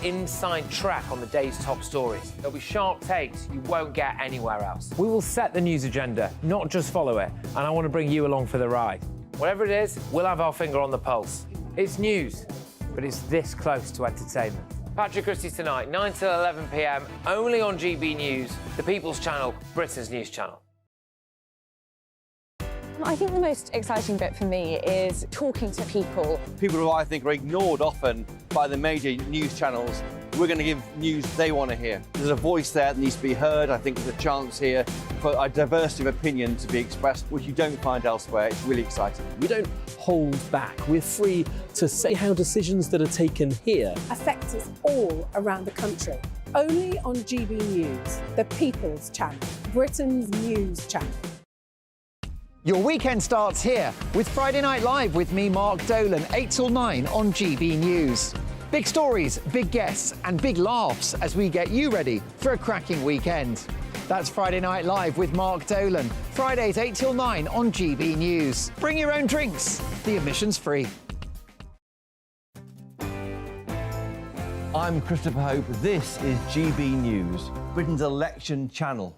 inside track on the day's top stories. There'll be sharp takes you won't get anywhere else. We will set the news agenda, not just follow it, and I want to bring you along for the ride. Whatever it is, we'll have our finger on the pulse. It's news, but it's this close to entertainment. Patrick Christie's tonight, 9 till 11 p.m, only on GB News, the People's Channel, Britain's news channel. I think the most exciting bit for me is talking to people. People who I think are ignored often by the major news channels. We're going to give news they want to hear. There's a voice there that needs to be heard. I think there's a chance here for a diversity of opinion to be expressed, which you don't find elsewhere. It's really exciting. We don't hold back. We're free to say how decisions that are taken here affect us all around the country. Only on GB News, the People's Channel, Britain's news channel. Your weekend starts here with Friday Night Live with me, Mark Dolan, 8 till 9 on GB News. Big stories, big guests and big laughs as we get you ready for a cracking weekend. That's Friday Night Live with Mark Dolan, Fridays 8 till 9 on GB News. Bring your own drinks, the admission's free. I'm Christopher Hope. This is GB News, Britain's election channel.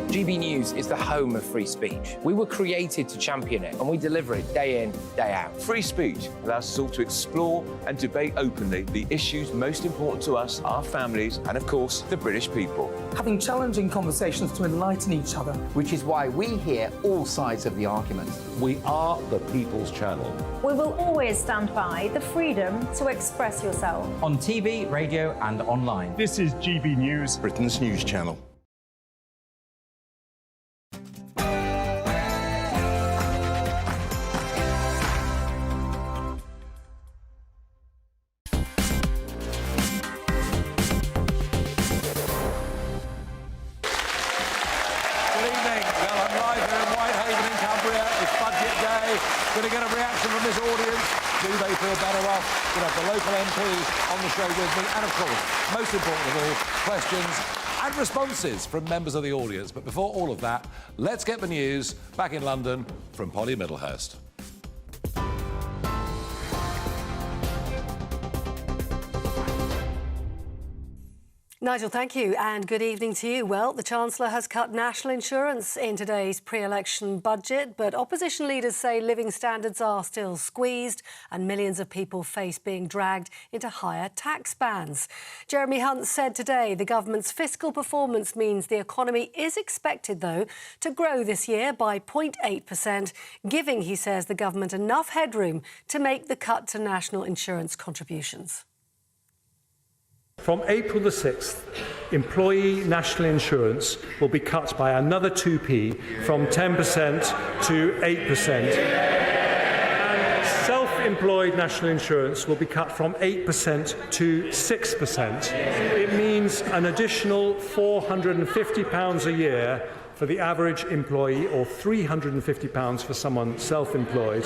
GB News is the home of free speech. We were created to champion it, and we deliver it day in, day out. Free speech allows us all to explore and debate openly the issues most important to us, our families, and of course, the British people. Having challenging conversations to enlighten each other. Which is why we hear all sides of the argument. We are the People's Channel. We will always stand by the freedom to express yourself. On TV, radio and online. This is GB News, Britain's news channel. Going to get a reaction from this audience. Do they feel better off? Going to have the local MP on the show with me. And, of course, most important of all, questions and responses from members of the audience. But before all of that, let's get the news back in London from Polly Middlehurst. Nigel, thank you, and good evening to you. Well, the Chancellor has cut national insurance in today's pre-election budget, but opposition leaders say living standards are still squeezed and millions of people face being dragged into higher tax bands. Jeremy Hunt said today the government's fiscal performance means the economy is expected, though, to grow this year by 0.8%, giving, he says, the government enough headroom to make the cut to national insurance contributions. From April the 6th, employee national insurance will be cut by another 2p from 10% to 8%. And self-employed national insurance will be cut from 8% to 6%. It means an additional £450 a year for the average employee, or £350 for someone self-employed.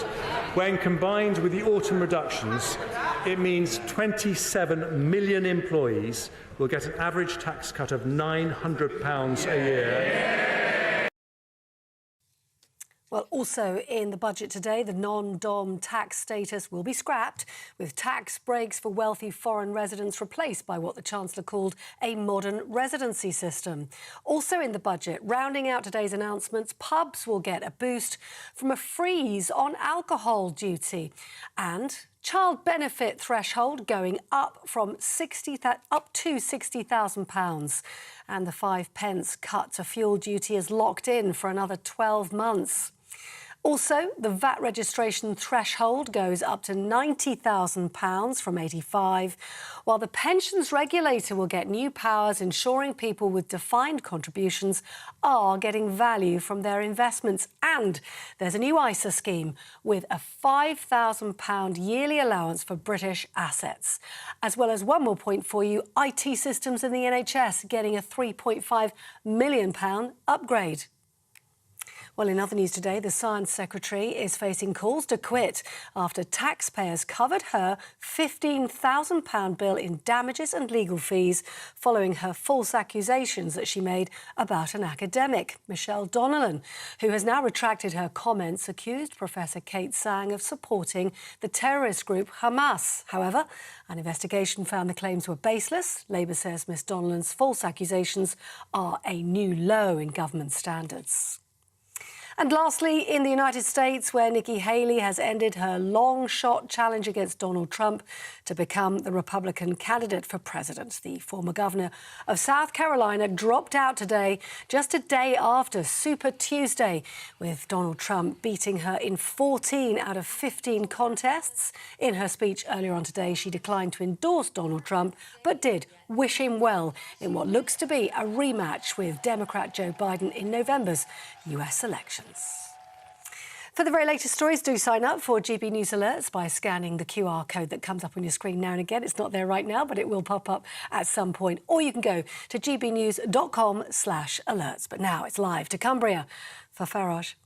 When combined with the autumn reductions, it means 27 million employees will get an average tax cut of £900 a year. Well, also in the budget today, the non-dom tax status will be scrapped, with tax breaks for wealthy foreign residents replaced by what the Chancellor called a modern residency system. Also in the budget, rounding out today's announcements, pubs will get a boost from a freeze on alcohol duty, and child benefit threshold going up from up to £60,000, and the 5p cut to fuel duty is locked in for another 12 months. Also, the VAT registration threshold goes up to £90,000 from £85,000, while the pensions regulator will get new powers ensuring people with defined contributions are getting value from their investments. And there's a new ISA scheme with a £5,000 yearly allowance for British assets. As well as one more point for you, IT systems in the NHS getting a £3.5 million upgrade. Well, in other news today, the Science Secretary is facing calls to quit after taxpayers covered her £15,000 bill in damages and legal fees following her false accusations that she made about an academic, Michelle Donelan, who has now retracted her comments, accused Professor Kate Sang of supporting the terrorist group Hamas. However, an investigation found the claims were baseless. Labour says Miss Donelan's false accusations are a new low in government standards. And lastly, in the United States, where Nikki Haley has ended her long-shot challenge against Donald Trump to become the Republican candidate for president. The former governor of South Carolina dropped out today, just a day after Super Tuesday, with Donald Trump beating her in 14 out of 15 contests. In her speech earlier on today, she declined to endorse Donald Trump, but did wish him well in what looks to be a rematch with Democrat Joe Biden in November's US elections. For the very latest stories, do sign up for GB News Alerts by scanning the QR code that comes up on your screen now and again. It's not there right now, but it will pop up at some point. Or you can go to gbnews.com/alerts. But now it's live to Cumbria for Farage.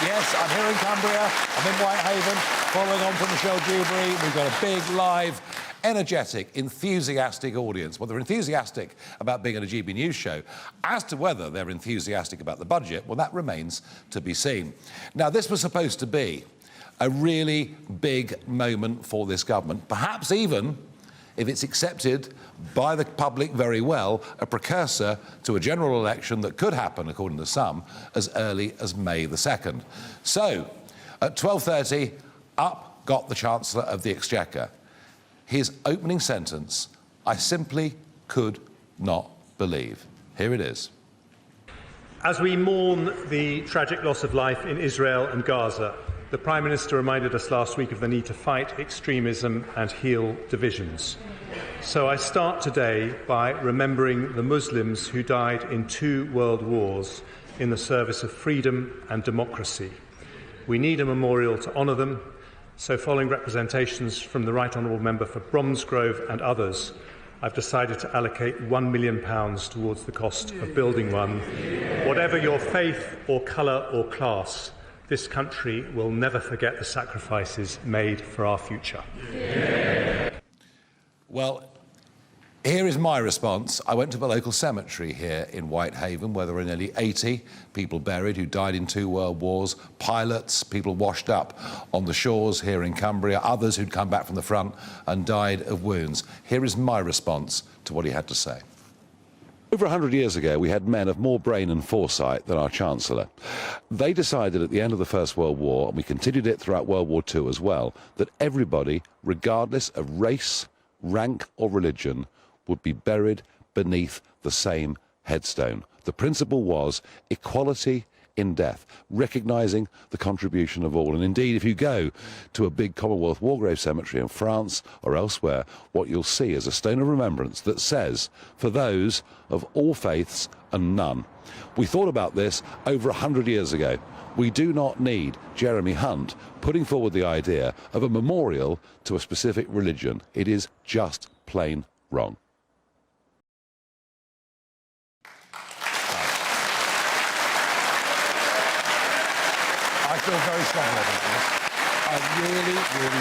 Yes, I'm here in Cumbria. I'm in Whitehaven, following on from Michelle Dewberry. We've got a big, live, energetic, enthusiastic audience. Well, they're enthusiastic about being on a GB News show. As to whether they're enthusiastic about the budget, well, that remains to be seen. Now, this was supposed to be a really big moment for this government, perhaps even, if it's accepted by the public very well, a precursor to a general election that could happen, according to some, as early as May the 2nd. So, at 12:30, up got the Chancellor of the Exchequer. His opening sentence, I simply could not believe. Here it is. As we mourn the tragic loss of life in Israel and Gaza, the Prime Minister reminded us last week of the need to fight extremism and heal divisions. So I start today by remembering the Muslims who died in 2 world wars in the service of freedom and democracy. We need a memorial to honour them, so following representations from the Right Honourable Member for Bromsgrove and others, I've decided to allocate £1 million towards the cost of building one. Whatever your faith or colour or class, this country will never forget the sacrifices made for our future. Well, here is my response. I went to the local cemetery here in Whitehaven, where there are nearly 80 people buried who died in 2 world wars, pilots, people washed up on the shores here in Cumbria, others who'd come back from the front and died of wounds. Here is my response to what he had to say. Over 100 years ago, we had men of more brain and foresight than our Chancellor. They decided at the end of the First World War, and we continued it throughout World War II as well, that everybody, regardless of race, rank or religion, would be buried beneath the same headstone. The principle was equality in death, recognising the contribution of all. And indeed, if you go to a big Commonwealth war grave cemetery in France or elsewhere, what you'll see is a stone of remembrance that says, for those of all faiths and none. We thought about this over 100 years ago. We do not need Jeremy Hunt putting forward the idea of a memorial to a specific religion. It is just plain wrong. I feel very strongly about this. I really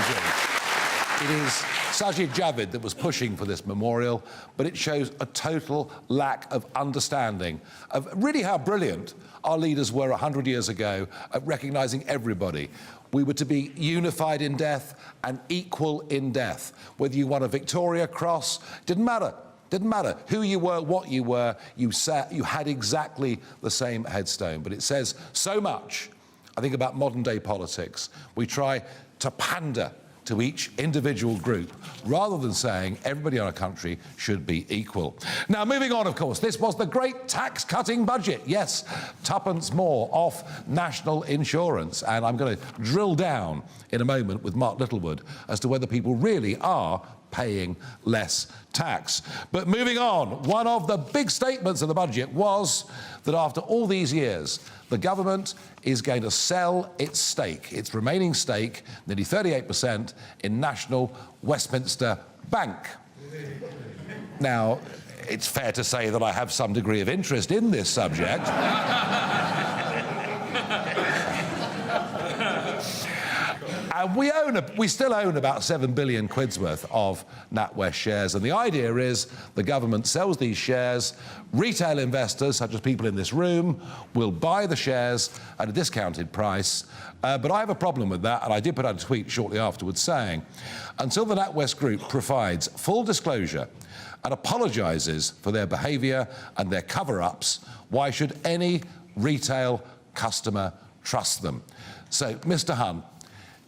do. It is Sajid Javid that was pushing for this memorial, but it shows a total lack of understanding of really how brilliant our leaders were 100 years ago at recognising everybody. We were to be unified in death and equal in death. Whether you won a Victoria Cross, didn't matter. Didn't matter who you were, what you were, you had exactly the same headstone. But it says so much, I think, about modern-day politics. We try to pander to each individual group, rather than saying everybody in our country should be equal. Now, moving on, of course, this was the great tax-cutting budget. Yes, tuppence more off national insurance. And I'm going to drill down in a moment with Mark Littlewood as to whether people really are paying less tax. But moving on, one of the big statements of the budget was that after all these years, the government is going to sell its remaining stake, nearly 38%, in National Westminster bank. Now, it's fair to say that I have some degree of interest in this subject. And we still own about 7 billion quid's worth of Natwest shares. And the idea is the government sells these shares. Retail investors, such as people in this room, will buy the shares at a discounted price. But I have a problem with that, and I did put out a tweet shortly afterwards saying, until the Natwest Group provides full disclosure and apologises for their behaviour and their cover-ups, why should any retail customer trust them? So, Mr Hunt,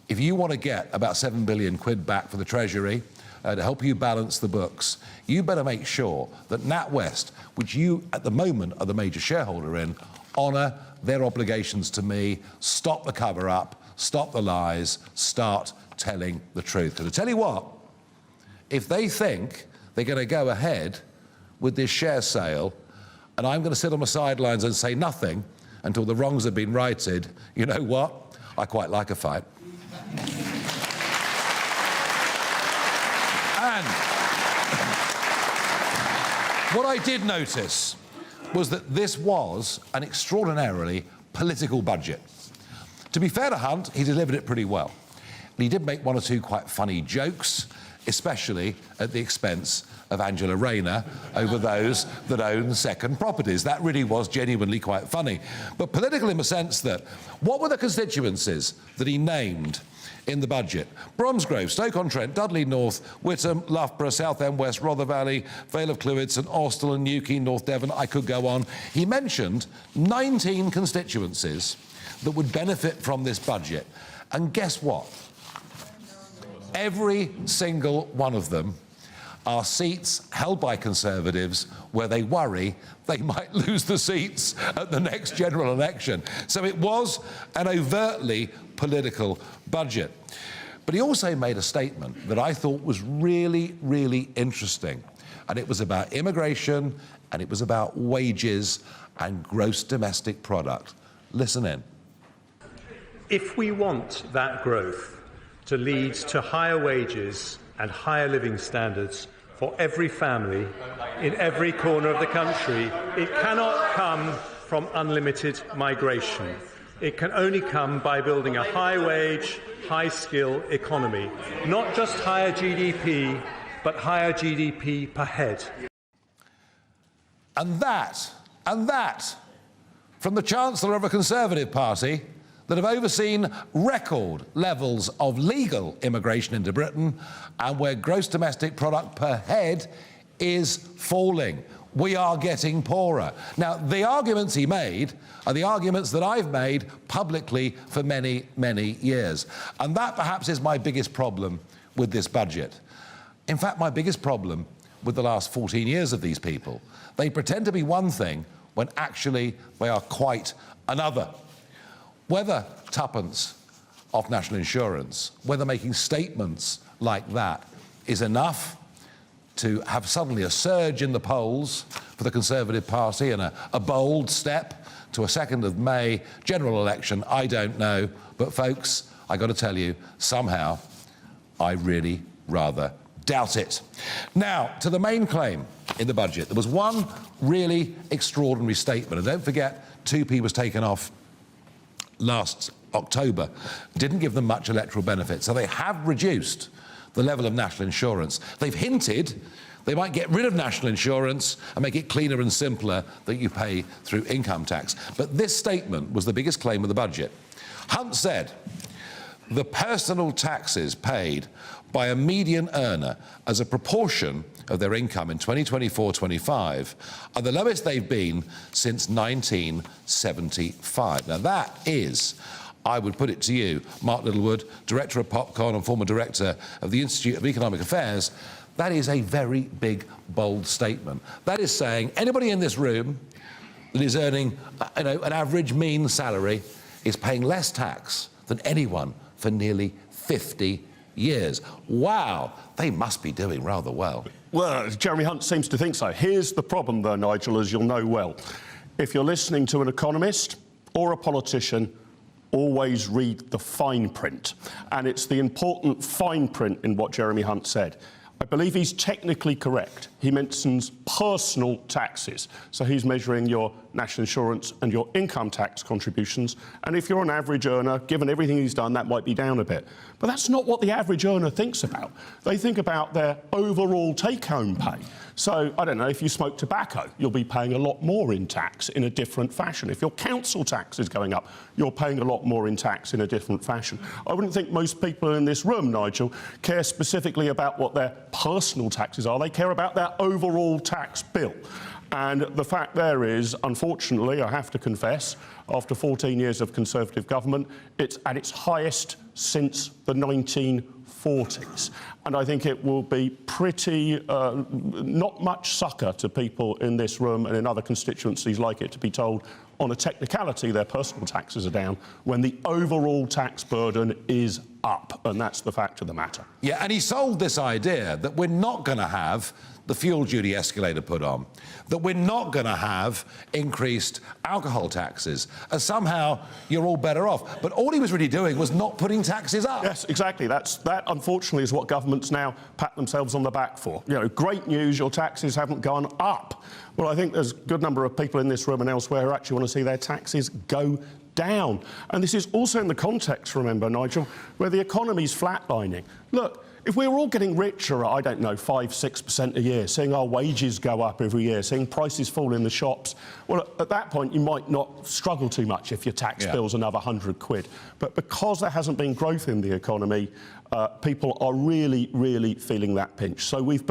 if you want to get about 7 billion quid back for the Treasury to help you balance the books, you better make sure that Natwest, which you at the moment are the major shareholder in, honour their obligations to me, stop the cover-up, stop the lies, start telling the truth. And I tell you what, if they think they're going to go ahead with this share sale and I'm going to sit on the sidelines and say nothing until the wrongs have been righted, you know what? I quite like a fight. And what I did notice was that this was an extraordinarily political budget. To be fair to Hunt, he delivered it pretty well. And he did make one or two quite funny jokes, especially at the expense of Angela Rayner over those that own second properties. That really was genuinely quite funny. But political in the sense that, what were the constituencies that he named in the budget? Bromsgrove, Stoke-on-Trent, Dudley North, Whittam, Loughborough, Southend West, Rother Valley, Vale of Clwyd, St Austell and Newquay, North Devon. I could go on. He mentioned 19 constituencies that would benefit from this budget. And guess what? Every single one of them are seats held by Conservatives where they worry they might lose the seats at the next general election. So it was an overtly political budget. But he also made a statement that I thought was really, really interesting. And it was about immigration, and it was about wages and gross domestic product. Listen in. If we want that growth to lead to higher wages and higher living standards for every family in every corner of the country, it cannot come from unlimited migration. It can only come by building a high-wage, high-skill economy. Not just higher GDP, but higher GDP per head. And that, from the Chancellor of a Conservative party that have overseen record levels of legal immigration into Britain and where gross domestic product per head is falling. We are getting poorer. Now, the arguments he made are the arguments that I've made publicly for many, many years. And that perhaps is my biggest problem with this budget. In fact, my biggest problem with the last 14 years of these people. They pretend to be one thing when actually they are quite another. Whether tuppence off national insurance, whether making statements like that is enough to have suddenly a surge in the polls for the Conservative Party and a bold step to a 2nd of May general election, I don't know. But folks, I got to tell you, somehow, I really rather doubt it. Now, to the main claim in the budget. There was one really extraordinary statement, and don't forget, 2p was taken off last October. Didn't give them much electoral benefit, so they have reduced the level of national insurance. They've hinted they might get rid of national insurance and make it cleaner and simpler that you pay through income tax. But this statement was the biggest claim of the budget. Hunt said, the personal taxes paid by a median earner as a proportion of their income in 2024-25 are the lowest they've been since 1975. Now that is, I would put it to you, Mark Littlewood, Director of Popcorn and former Director of the Institute of Economic Affairs, that is a very big, bold statement. That is saying anybody in this room that is earning an average mean salary is paying less tax than anyone for nearly 50 years. Wow, they must be doing rather well. Well, Jeremy Hunt seems to think so. Here's the problem, though, Nigel, as you'll know well. If you're listening to an economist or a politician, always read the fine print. And it's the important fine print in what Jeremy Hunt said. I believe he's technically correct. He mentions personal taxes. So he's measuring your national insurance and your income tax contributions. And if you're an average earner, given everything he's done, that might be down a bit. But that's not what the average earner thinks about. They think about their overall take-home pay. So, I don't know, if you smoke tobacco, you'll be paying a lot more in tax in a different fashion. If your council tax is going up, you're paying a lot more in tax in a different fashion. I wouldn't think most people in this room, Nigel, care specifically about what their personal taxes are. They care about their overall tax bill. And the fact there is, unfortunately, I have to confess, after 14 years of Conservative government, it's at its highest since the 1940s. And I think it will be pretty, not much succour to people in this room and in other constituencies like it to be told on a technicality their personal taxes are down when the overall tax burden is up. And that's the fact of the matter. Yeah, and he sold this idea that we're not going to have the fuel duty escalator put on, that we're not going to have increased alcohol taxes, as somehow you're all better off. But all he was really doing was not putting taxes up. Yes, exactly. That, unfortunately, is what governments now pat themselves on the back for. You know, great news, your taxes haven't gone up. Well, I think there's a good number of people in this room and elsewhere who actually want to see their taxes go down. And this is also in the context, remember, Nigel, where the economy's flatlining. Look, if we were all getting richer at, I don't know, 5-6% a year, seeing our wages go up every year, seeing prices fall in the shops, well, at that point, you might not struggle too much if your tax bill's another 100 quid. But because there hasn't been growth in the economy, people are really, really feeling that pinch. So we've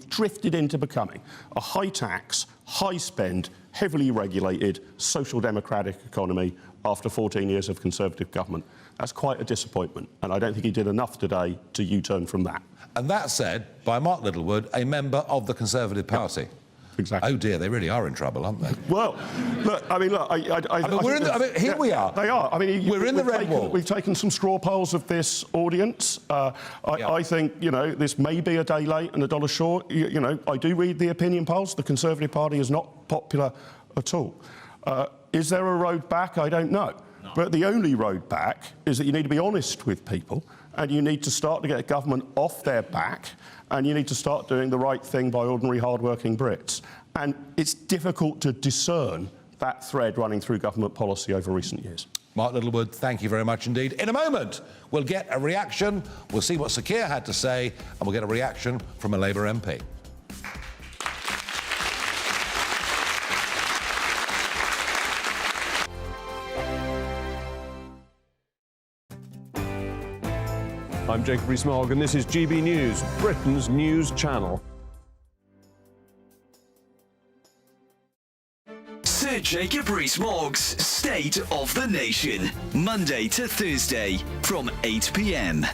drifted into becoming a high tax, high spend, heavily regulated, social democratic economy after 14 years of Conservative government. That's quite a disappointment, and I don't think he did enough today to U-turn from that. And that said by Mark Littlewood, a member of the Conservative Party. Yep. Exactly. Oh dear, they really are in trouble, aren't they? Well, look, I mean, here we are. They are. I mean, we're in the red wall. We've taken some straw polls of this audience. I think, you know, this may be a day late and a dollar short. You know, I do read the opinion polls. The Conservative Party is not popular at all. Is there a road back? I don't know. No. But the only road back is that you need to be honest with people, and you need to start to get government off their back, and you need to start doing the right thing by ordinary, hard-working Brits. And it's difficult to discern that thread running through government policy over recent years. Mark Littlewood, thank you very much indeed. In a moment, we'll get a reaction. We'll see what Sir Keir had to say, and we'll get a reaction from a Labour MP. I'm Jacob Rees-Mogg, and this is GB News, Britain's news channel. Sir Jacob Rees-Mogg's State of the Nation, Monday to Thursday from 8 p.m.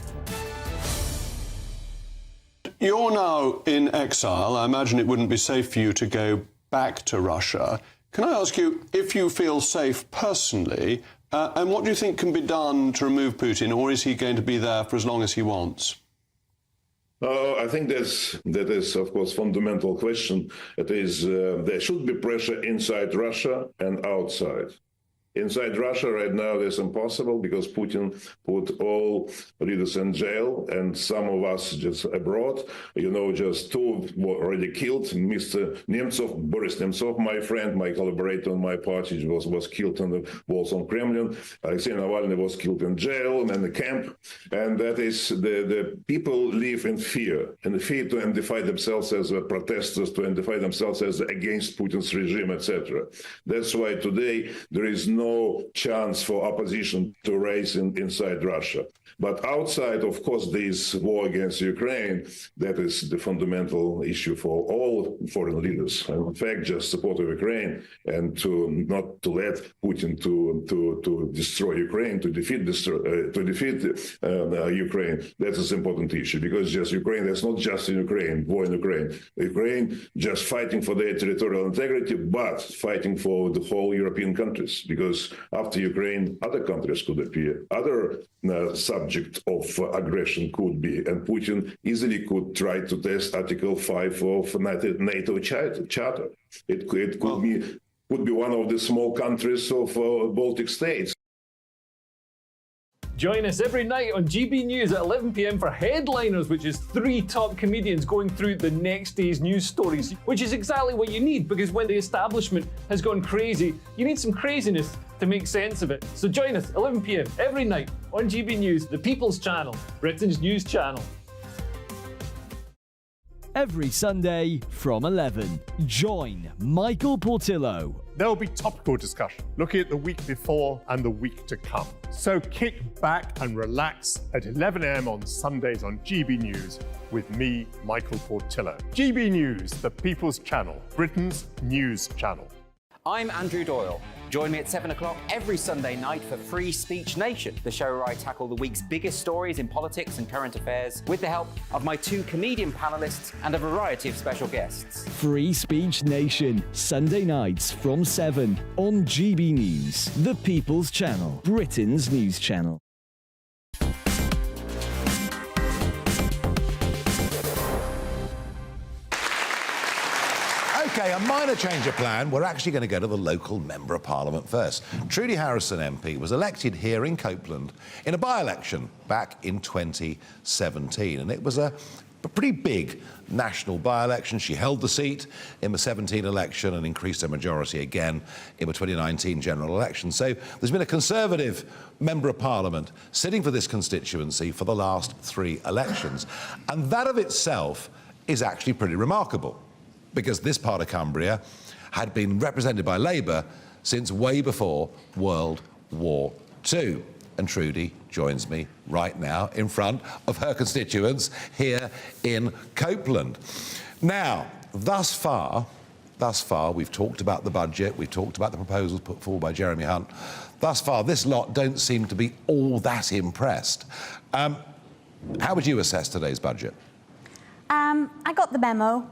You're now in exile. I imagine it wouldn't be safe for you to go back to Russia. Can I ask you if you feel safe personally, and what do you think can be done to remove Putin, or is he going to be there for as long as he wants? I think that is, of course, fundamental question. It is there should be pressure inside Russia and outside. Inside Russia right now, it's impossible because Putin put all leaders in jail, and some of us just abroad. You know, just two were already killed. Mr. Nemtsov, Boris Nemtsov, my friend, my collaborator on my party, was killed on the walls on Kremlin. Alexei Navalny was killed in jail and in the camp. And that is, the people live in fear to identify themselves as protesters, to identify themselves as against Putin's regime, etc. That's why today there is no chance for opposition to rise inside Russia. But outside, of course, this war against Ukraine, that is the fundamental issue for all foreign leaders. And in fact, just support of Ukraine and not to let Putin to destroy Ukraine, to defeat Ukraine. That is an important issue because just Ukraine, that's not just in Ukraine, war in Ukraine. Ukraine just fighting for their territorial integrity, but fighting for the whole European countries, because after Ukraine, other countries could appear, other subject of aggression could be, and Putin easily could try to test Article 5 of NATO Charter. It could be one of the small countries of Baltic states. Join us every night on GB News at 11 p.m. for Headliners, which is 3 top comedians going through the next day's news stories, which is exactly what you need, because when the establishment has gone crazy, you need some craziness to make sense of it. So join us 11 p.m. every night on GB News, the People's Channel, Britain's news channel. Every Sunday from 11, join Michael Portillo. There will be topical discussion, looking at the week before and the week to come. So kick back and relax at 11 a.m. on Sundays on GB News with me, Michael Portillo. GB News, the People's Channel, Britain's news channel. I'm Andrew Doyle. Join me at 7 o'clock every Sunday night for Free Speech Nation, the show where I tackle the week's biggest stories in politics and current affairs with the help of my 2 comedian panellists and a variety of special guests. Free Speech Nation, Sunday nights from 7 on GB News, the People's Channel, Britain's news channel. OK, a minor change of plan. We're actually going to go to the local Member of Parliament first. Trudy Harrison MP was elected here in Copeland in a by-election back in 2017, and it was a pretty big national by-election. She held the seat in the 17 election and increased her majority again in the 2019 general election. So there's been a Conservative Member of Parliament sitting for this constituency for the last 3 elections, and that of itself is actually pretty remarkable, because this part of Cumbria had been represented by Labour since way before World War II. And Trudy joins me right now in front of her constituents here in Copeland. Now, thus far, we've talked about the budget, we've talked about the proposals put forward by Jeremy Hunt. Thus far, this lot don't seem to be all that impressed. How would you assess today's budget? I got the memo.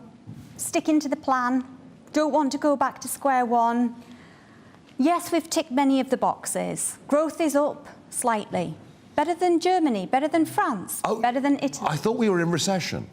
Sticking to the plan, don't want to go back to square one. Yes, we've ticked many of the boxes. Growth is up slightly. Better than Germany, better than France, better than Italy. I thought we were in recession.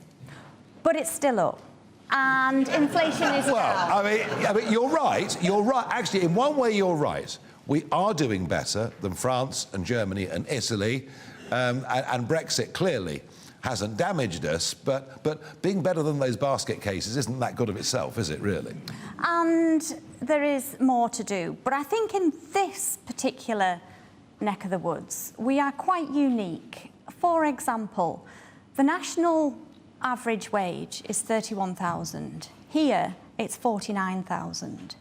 But it's still up. And inflation is Well, down. I mean, you're right. You're right. Actually, in one way, you're right. We are doing better than France and Germany and Italy, and Brexit clearly hasn't damaged us, but being better than those basket cases isn't that good of itself, is it, really? And there is more to do. But I think in this particular neck of the woods, we are quite unique. For example, the national average wage is 31,000. Here, it's 49,000.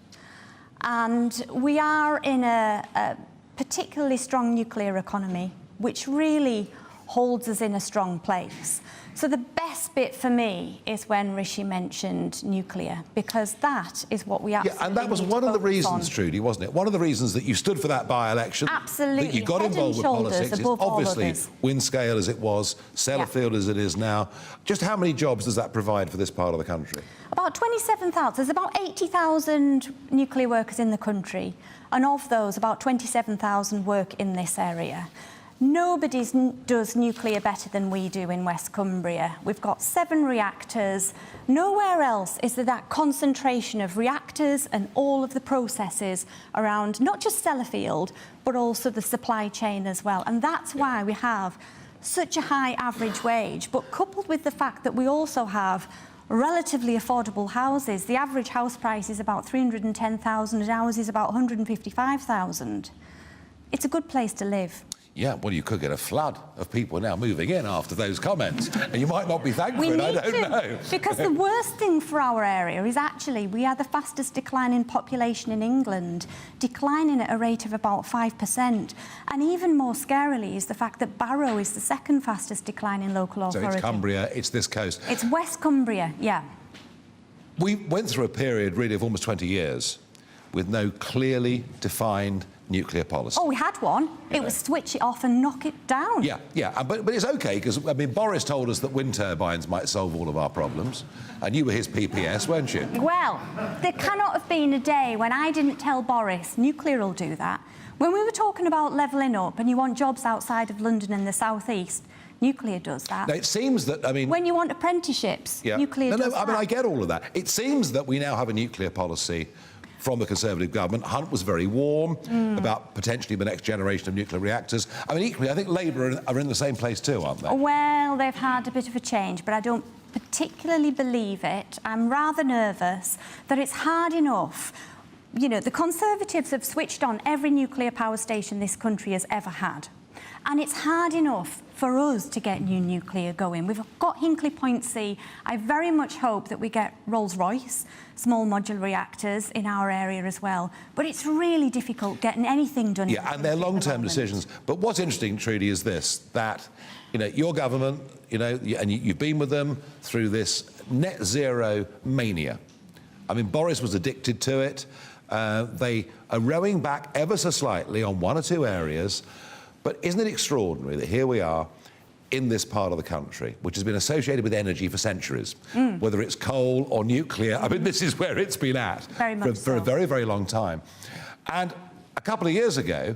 And we are in a particularly strong nuclear economy, which really holds us in a strong place. So the best bit for me is when Rishi mentioned nuclear, because that is what we absolutely and that was need one to of the focus reasons, on. Trudy, wasn't it? One of the reasons that you stood for that by-election. Absolutely. That you got Head and involved with shoulders politics. It's above all obviously others. Windscale as it was, Sellafield as it is now. Just how many jobs does that provide for this part of the country? About 27,000. There's about 80,000 nuclear workers in the country, and of those, about 27,000 work in this area. Nobody does nuclear better than we do in West Cumbria. We've got 7 reactors. Nowhere else is there that concentration of reactors and all of the processes around not just Sellafield, but also the supply chain as well. And that's why we have such a high average wage. But coupled with the fact that we also have relatively affordable houses, the average house price is about 310,000 and ours is about 155,000. It's a good place to live. Yeah, well, you could get a flood of people now moving in after those comments, and you might not be thankful. I don't know. Because the worst thing for our area is actually we are the fastest declining population in England, declining at a rate of about 5%. And even more scarily is the fact that Barrow is the second fastest declining local authority. So it's Cumbria, it's this coast. It's West Cumbria, yeah. We went through a period, really, of almost 20 years with no clearly defined nuclear policy. Oh, we had one. It was switch it off and knock it down. Yeah, but it's OK, because, I mean, Boris told us that wind turbines might solve all of our problems, and you were his PPS, weren't you? Well, there cannot have been a day when I didn't tell Boris nuclear will do that. When we were talking about levelling up and you want jobs outside of London and the South East, nuclear does that. Now, it seems that, I mean... When you want apprenticeships, nuclear does that. I mean, I get all of that. It seems that we now have a nuclear policy from the Conservative government. Hunt was very warm about potentially the next generation of nuclear reactors. I mean, equally, I think Labour are in the same place too, aren't they? Well, they've had a bit of a change, but I don't particularly believe it. I'm rather nervous that it's hard enough. You know, the Conservatives have switched on every nuclear power station this country has ever had. And it's hard enough for us to get new nuclear going. We've got Hinkley Point C. I very much hope that we get Rolls-Royce, small modular reactors in our area as well. But it's really difficult getting anything done. Yeah, and they're long-term decisions. But what's interesting, Trudy, is this, that, you know, your government, you know, and you've been with them through this net zero mania. I mean, Boris was addicted to it. They are rowing back ever so slightly on one or two areas. But isn't it extraordinary that here we are in this part of the country, which has been associated with energy for centuries, whether it's coal or nuclear. I mean, this is where it's been at for a very, very long time. And a couple of years ago,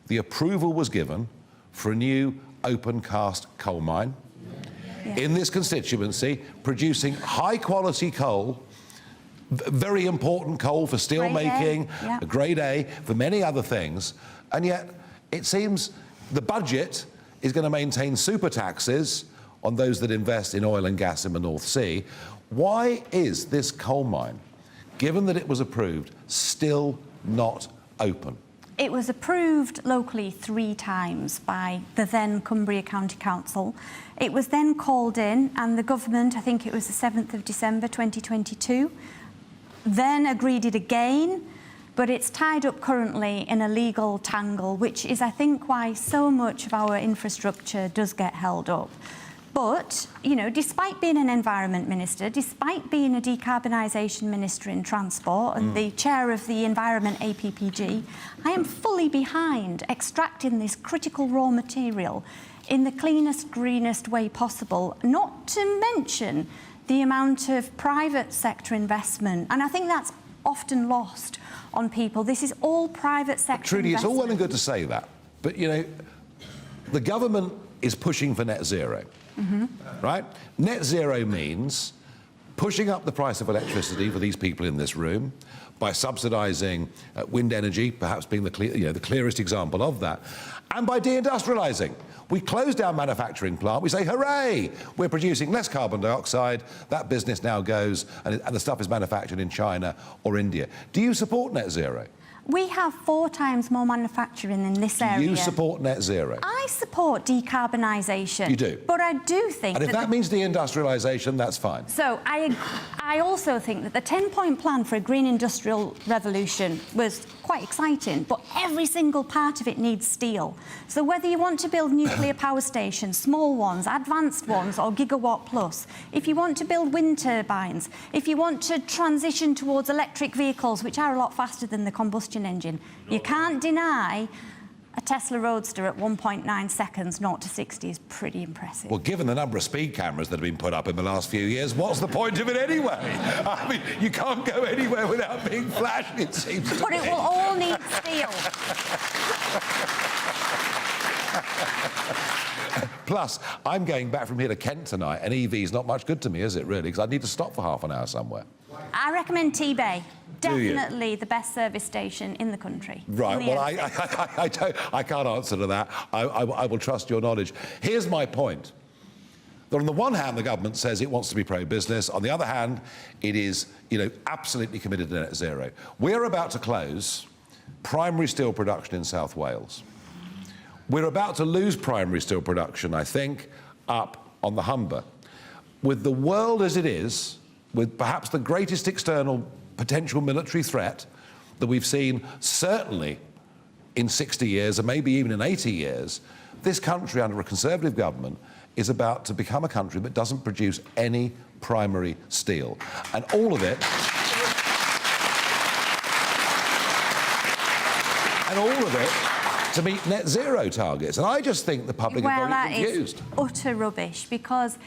the approval was given for a new open-cast coal mine in this constituency, producing high-quality coal, very important coal for steel making, grade A, for many other things. And yet, it seems the budget is going to maintain super taxes on those that invest in oil and gas in the North Sea. Why is this coal mine, given that it was approved, still not open? It was approved locally 3 times by the then Cumbria County Council. It was then called in, and the government, I think it was the 7th of December 2022, then agreed it again. But it's tied up currently in a legal tangle, which is, I think, why so much of our infrastructure does get held up. But, you know, despite being an Environment Minister, despite being a decarbonisation Minister in Transport and the chair of the Environment APPG, I am fully behind extracting this critical raw material in the cleanest, greenest way possible, not to mention the amount of private sector investment. And I think that's often lost on people. This is all private sector Trudy, investment. it's all well and good to say that, but, you know, the government is pushing for net zero, right? Net zero means pushing up the price of electricity for these people in this room by subsidising wind energy, perhaps being the clearest example of that, and by deindustrialising. We close down manufacturing plant, we say, hooray, we're producing less carbon dioxide, that business now goes, and the stuff is manufactured in China or India. Do you support net zero? We have 4 times more manufacturing in this area. Do you support net zero? I support decarbonisation. You do? But I do think and if that means deindustrialisation, that's fine. So I also think that the 10-point plan for a green industrial revolution was quite exciting, but every single part of it needs steel. So whether you want to build nuclear power stations, small ones, advanced ones, or gigawatt plus, if you want to build wind turbines, if you want to transition towards electric vehicles, which are a lot faster than the combustion engine, you can't deny a Tesla Roadster at 1.9 seconds, 0 to 60 is pretty impressive. Well, given the number of speed cameras that have been put up in the last few years, what's the point of it anyway? I mean, you can't go anywhere without being flashed, it seems to me. But it will all need steel. Plus, I'm going back from here to Kent tonight, and EV's not much good to me, is it, really? Because I need to stop for half an hour somewhere. I recommend T-Bay. Definitely the best service station in the country. Right, well, I can't answer to that. I will trust your knowledge. Here's my point. That on the one hand, the government says it wants to be pro-business. On the other hand, it is, you know, absolutely committed to net zero. We're about to close primary steel production in South Wales. We're about to lose primary steel production, I think, up on the Humber. With the world as it is, with perhaps the greatest external potential military threat that we've seen certainly in 60 years and maybe even in 80 years, this country under a Conservative government is about to become a country that doesn't produce any primary steel. And all of it... and all of it to meet net zero targets. And I just think the public are very confused. Well, that is utter rubbish, because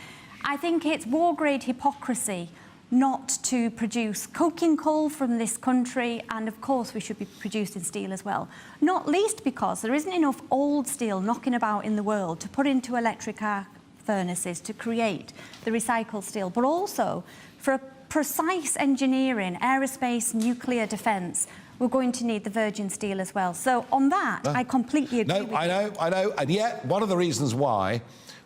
I think it's war-grade hypocrisy not to produce coking coal from this country, and of course we should be producing steel as well. Not least because there isn't enough old steel knocking about in the world to put into electric arc furnaces to create the recycled steel, but also for a precise engineering, aerospace, nuclear defence, we're going to need the virgin steel as well. So on that, I completely agree with you. I know. And yet, one of the reasons why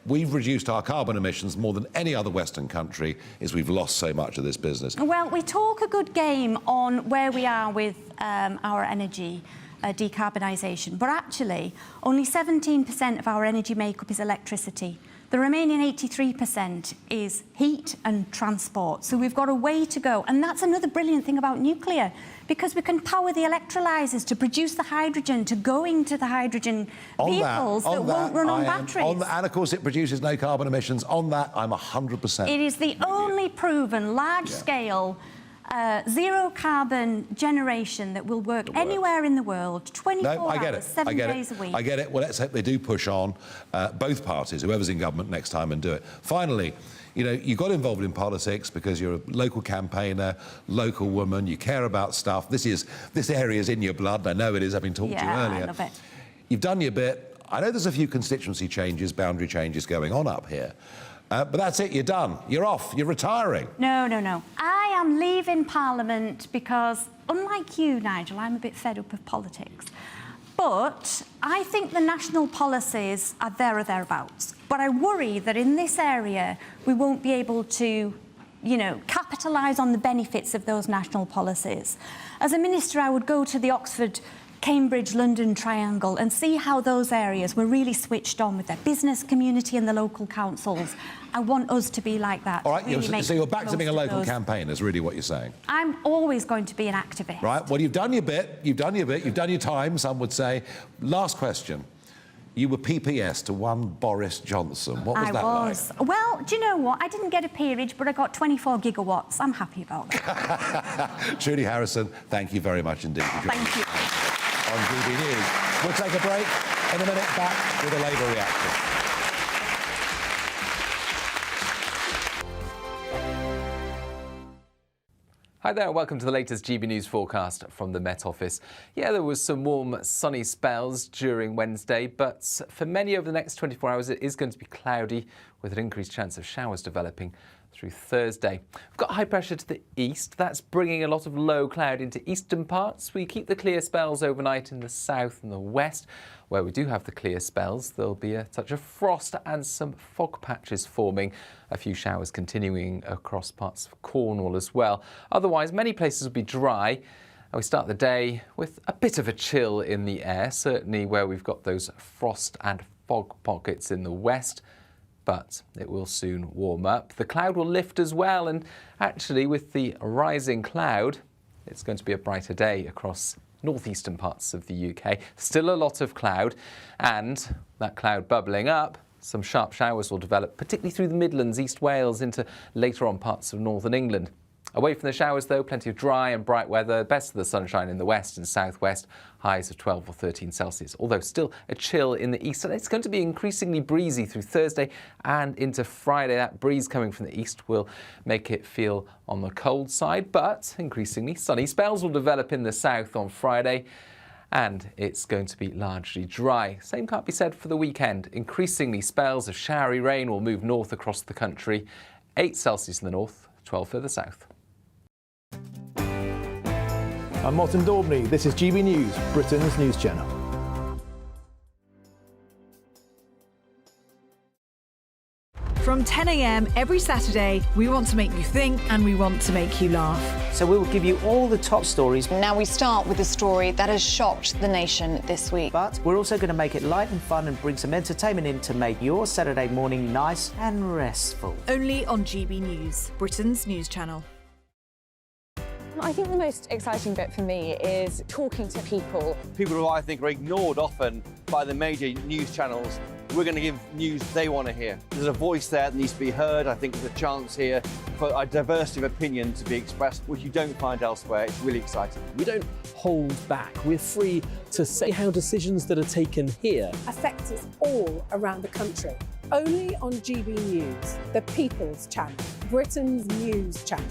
we've reduced our carbon emissions more than any other Western country is we've lost so much of this business. Well, we talk a good game on where we are with our energy decarbonisation, but actually only 17% of our energy makeup is electricity. The remaining 83% is heat and transport. So we've got a way to go. And that's another brilliant thing about nuclear, because we can power the electrolyzers to produce the hydrogen, to go into the hydrogen vehicles that won't run on batteries. And of course, it produces no carbon emissions. On that, I'm 100%. It is the only proven large-scale zero carbon generation that will work anywhere in the world, 24 hours, 7 days a week. I get it. Well, let's hope they do push on, both parties, whoever's in government next time, and do it. Finally, you know, you got involved in politics because you're a local campaigner, local woman, you care about stuff. This area's in your blood. I know it is, having talked to you earlier. I love it. You've done your bit. I know there's a few constituency changes, boundary changes going on up here. But that's it, you're done. You're off, you're retiring. No. I am leaving Parliament because, unlike you, Nigel, I'm a bit fed up of politics. But I think the national policies are there or thereabouts. But I worry that in this area, we won't be able to, you know, capitalise on the benefits of those national policies. As a minister, I would go to the Oxford, Cambridge, London triangle and see how those areas were really switched on with their business community and the local councils. I want us to be like that. All right, so you're back to being a local campaigner, is really what you're saying. I'm always going to be an activist. Right, well, you've done your bit, you've done your time, some would say. Last question. You were PPS to one Boris Johnson. What was that like? Well, do you know what? I didn't get a peerage, but I got 24 gigawatts. I'm happy about that. Trudy Harrison, thank you very much indeed for joining us on GB News. We'll take a break. In a minute, back with a Labour reaction. Hi there, welcome to the latest GB News forecast from the Met Office. Yeah, there was some warm, sunny spells during Wednesday, but for many over the next 24 hours, it is going to be cloudy with an increased chance of showers developing through Thursday. We've got high pressure to the east. That's bringing a lot of low cloud into eastern parts. We keep the clear spells overnight in the south and the west. Where we do have the clear spells, there'll be a touch of frost and some fog patches forming. A few showers continuing across parts of Cornwall as well. Otherwise, many places will be dry. And we start the day with a bit of a chill in the air, certainly where we've got those frost and fog pockets in the west. But it will soon warm up. The cloud will lift as well, and actually with the rising cloud, it's going to be a brighter day across northeastern parts of the UK. Still a lot of cloud, and that cloud bubbling up, some sharp showers will develop, particularly through the Midlands, East Wales, into later on parts of northern England. Away from the showers, though, plenty of dry and bright weather, best of the sunshine in the west and southwest, highs of 12 or 13 Celsius, although still a chill in the east. And it's going to be increasingly breezy through Thursday and into Friday. That breeze coming from the east will make it feel on the cold side, but increasingly sunny spells will develop in the south on Friday. And it's going to be largely dry. Same can't be said for the weekend. Increasingly spells of showery rain will move north across the country, 8 Celsius in the north, 12 further south. I'm Martin Daubney. This is GB News, Britain's news channel. From 10 a.m. every Saturday, we want to make you think and we want to make you laugh. So we will give you all the top stories. Now we start with a story that has shocked the nation this week. But we're also going to make it light and fun and bring some entertainment in to make your Saturday morning nice and restful. Only on GB News, Britain's news channel. I think the most exciting bit for me is talking to people. People who I think are ignored often by the major news channels. We're going to give news they want to hear. There's a voice there that needs to be heard. I think there's a chance here for a diversity of opinion to be expressed, which you don't find elsewhere. It's really exciting. We don't hold back. We're free to say how decisions that are taken here affect us all around the country. Only on GB News, the People's Channel, Britain's news channel.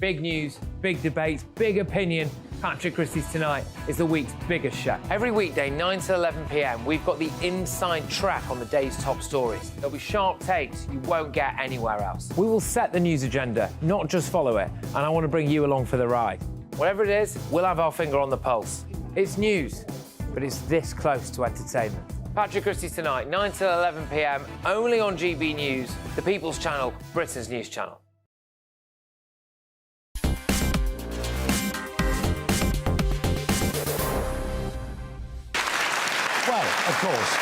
Big news, big debates, big opinion. Patrick Christie's Tonight is the week's biggest show. Every weekday, 9 to 11 p.m, we've got the inside track on the day's top stories. There'll be sharp takes you won't get anywhere else. We will set the news agenda, not just follow it, and I want to bring you along for the ride. Whatever it is, we'll have our finger on the pulse. It's news, but it's this close to entertainment. Patrick Christie's Tonight, 9 to 11 p.m, only on GB News, the People's Channel, Britain's news channel. Well, of course,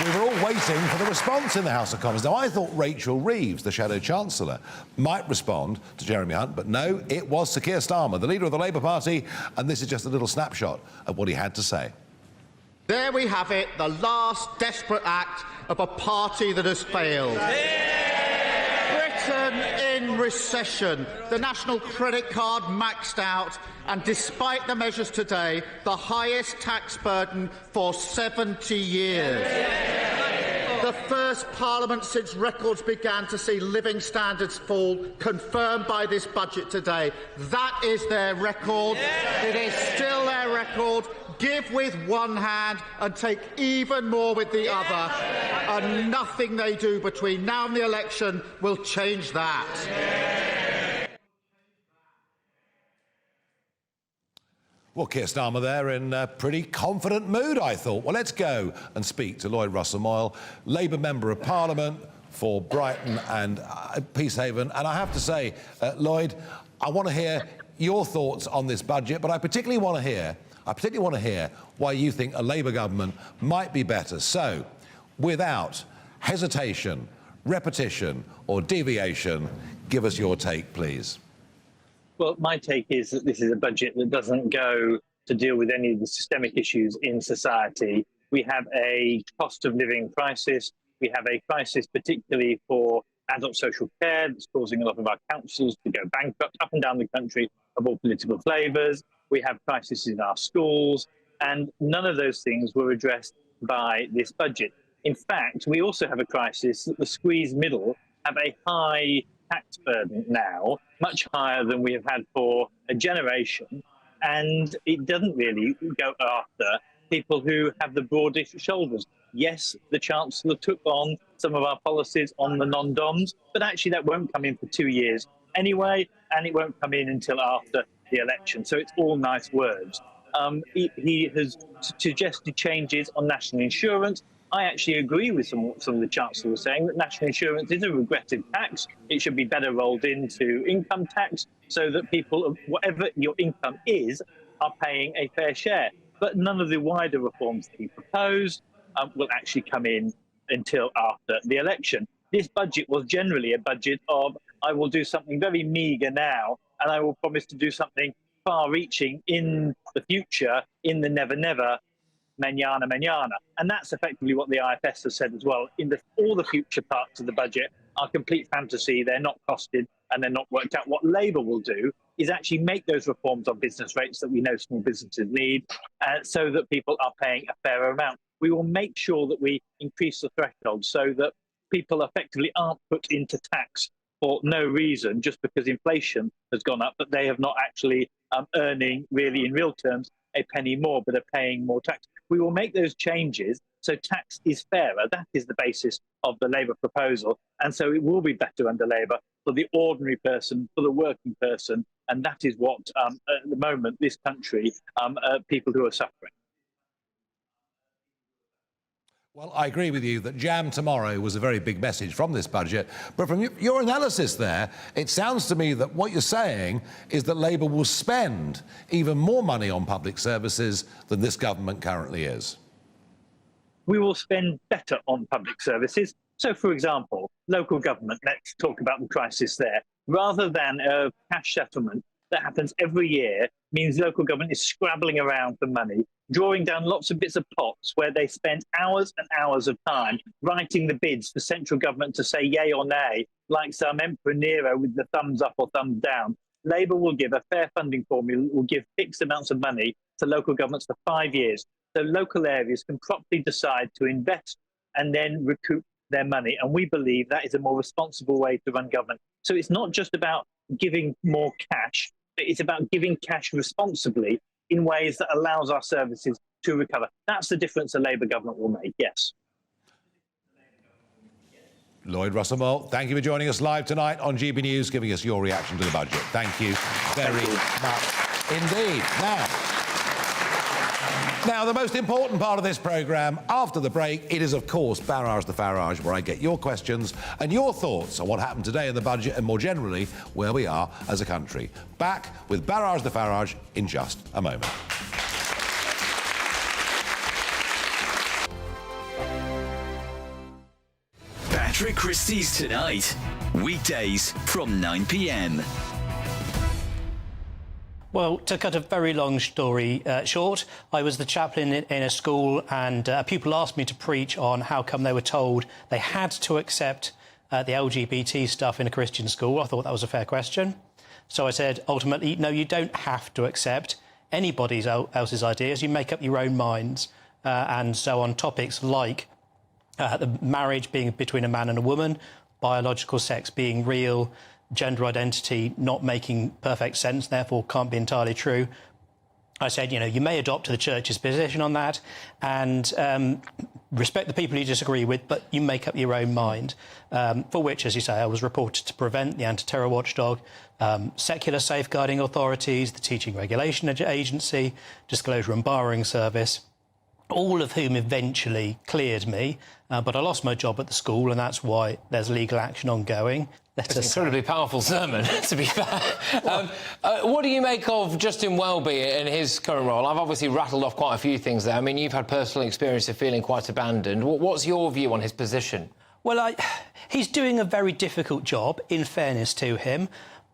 we were all waiting for the response in the House of Commons. Now, I thought Rachel Reeves, the Shadow Chancellor, might respond to Jeremy Hunt, but no, it was Sir Keir Starmer, the leader of the Labour Party, and this is just a little snapshot of what he had to say. There we have it, the last desperate act of a party that has failed. Britain in recession, the national credit card maxed out, and despite the measures today, the highest tax burden for 70 years. The first Parliament since records began to see living standards fall, confirmed by this budget today. That is their record. It is still their record. Give with one hand and take even more with the other, and nothing they do between now and the election will change that. Well, Keir Starmer there in a pretty confident mood, I thought. Well, let's go and speak to Lloyd Russell-Moyle, Labour Member of Parliament for Brighton and Peacehaven. And I have to say, Lloyd, I want to hear your thoughts on this budget, but I particularly want to hear why you think a Labour government might be better. So, without hesitation, repetition or deviation, give us your take, please. Well, my take is that this is a budget that doesn't go to deal with any of the systemic issues in society. We have a cost of living crisis. We have a crisis particularly for adult social care that's causing a lot of our councils to go bankrupt up and down the country of all political flavours. We have crises in our schools, and none of those things were addressed by this budget. In fact, we also have a crisis that the squeezed middle have a high tax burden now, much higher than we have had for a generation, and it doesn't really go after people who have the broadest shoulders. Yes, the Chancellor took on some of our policies on the non-DOMs, but actually that won't come in for 2 years anyway, and it won't come in until after the election. So it's all nice words. He has suggested changes on national insurance. I actually agree with some of the Chancellor was saying that national insurance is a regressive tax. It should be better rolled into income tax so that people, whatever your income is, are paying a fair share. But none of the wider reforms that he proposed will actually come in until after the election. This budget was generally a budget of, I will do something very meagre now, and I will promise to do something far-reaching in the future, in the never-never, manana. And that's effectively what the IFS has said as well. All the future parts of the budget are complete fantasy. They're not costed and they're not worked out. What Labour will do is actually make those reforms on business rates that we know small businesses need, so that people are paying a fairer amount. We will make sure that we increase the threshold so that people effectively aren't put into tax for no reason, just because inflation has gone up, but they have not actually earning really in real terms a penny more, but are paying more tax. We will make those changes so tax is fairer. That is the basis of the Labour proposal. And so it will be better under Labour for the ordinary person, for the working person. And that is what, at the moment, this country, people who are suffering. Well, I agree with you that Jam Tomorrow was a very big message from this budget. But from your analysis there, it sounds to me that what you're saying is that Labour will spend even more money on public services than this government currently is. We will spend better on public services. So, for example, local government, let's talk about the crisis there. Rather than a cash settlement that happens every year, means local government is scrabbling around for money, drawing down lots of bits of pots where they spend hours and hours of time writing the bids for central government to say yay or nay, like some Emperor Nero with the thumbs up or thumbs down. Labour will give a fair funding formula, will give fixed amounts of money to local governments for 5 years, so local areas can properly decide to invest and then recoup their money. And we believe that is a more responsible way to run government. So it's not just about giving more cash, but it's about giving cash responsibly in ways that allows our services to recover. That's the difference a Labour government will make, yes. Lloyd Russell-Moore, thank you for joining us live tonight on GB News, giving us your reaction to the budget. Thank you very much indeed. Now, the most important part of this programme, after the break, it is, of course, Barrage the Farage, where I get your questions and your thoughts on what happened today in the budget and, more generally, where we are as a country. Back with Barrage the Farage in just a moment. Patrick Christie's Tonight, weekdays from 9 p.m. Well, to cut a very long story short, I was the chaplain in a school, and a pupil asked me to preach on how come they were told they had to accept the LGBT stuff in a Christian school. I thought that was a fair question. So I said, ultimately, no, you don't have to accept anybody else's ideas. You make up your own minds. And so on topics like the marriage being between a man and a woman, biological sex being real, gender identity not making perfect sense, therefore can't be entirely true. I said, you know, you may adopt the church's position on that and respect the people you disagree with, but you make up your own mind, for which, as you say, I was reported to Prevent, the anti-terror watchdog, secular safeguarding authorities, the Teaching Regulation Agency, Disclosure and Barring Service, all of whom eventually cleared me, but I lost my job at the school, and that's why there's legal action ongoing. It's an incredibly powerful sermon, to be fair. What do you make of Justin Welby in his current role? I've obviously rattled off quite a few things there. I mean, you've had personal experience of feeling quite abandoned. What's your view on his position? Well, he's doing a very difficult job, in fairness to him.